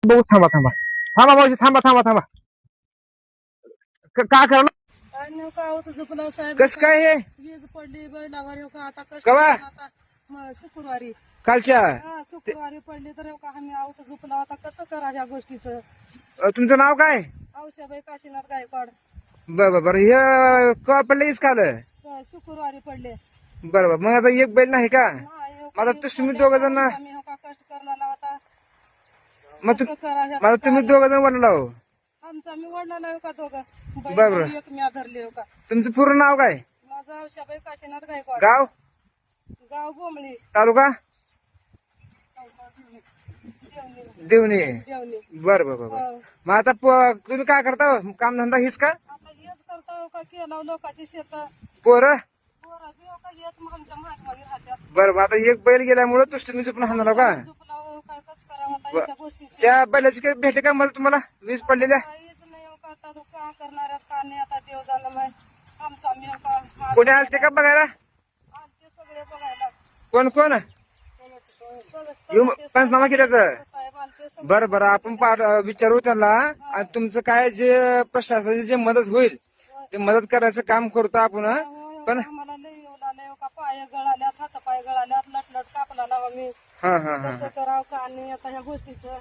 बघू थांबा थांबा थांबा भाऊजी थांबा थांबा थांबा काय करणार काय नाही का होत झोपला साहेब. कस काय हे वीज पडली बैलावर हो का आता कष्ट कवा? करून आता शुक्रवारी कालच्या शुक्रवारी पडली तर हो का आम्ही आहोत झोपला आता कसं करा ह्या गोष्टीचं. तुमचं नाव काय? औषाबाई काशीनाथ गायकवाड. बरं हे कवा पडले काल? शुक्रवारी पडले. बरोबर मग आता एक बैल नाही का? नाही, हो का, मला वीज तुम्ही पडली, दोघं जण आम्ही हो का कष्ट करणार आता मग कसं करा ह्या मला तुम्ही दोघं जण वडला हो. आमचा मी वडला हो का दोघं बरोबर. बैल एक मी धरले हो का. तुमचं पूर्ण नाव काय? माझं औषाबाई काशीनाथ गायकवाड. गाव गाव बोंबळी तालुका देवणी देवणी. देवणी. बरं हो. मग आता तुम्ही काय करता काम धंदा हीच का? आता हेच करता हो का केला लोकांची शेत पोरं पोरं बी हो का हेच मग आमच्या मागे राहत्यात. बरं आता एक बैल गेल्यामुळे तुम्ही चुकून हाणला का? झोपला हो काय कसं करावं आता याच्या गोष्टीचं. त्या बैलाची काही भेटे का मला तुम्हाला वीज पडलेल्या? काहीच नाही हो का आता तो का करणार आहेत का नाही आता देव जाणं माय आमचा मी हो का कोणी आलते का बघायला? आलते सगळे बघायला. कोण कोण येऊन पंचनामा केला तर? साहेब आलते सगळे. बरं आपण विचारू त्यांना आणि तुमचं काय जे प्रशासनाची जे मदत होईल ते मदत करायचं काम करतो आपण हं? पण आम्हाला लई येऊ लागले हो का पाय गळाल्यात हात पाय गळाल्यात लटलट कापला लावा मी हा कसं करावं का नाही आता ह्या गोष्टीचं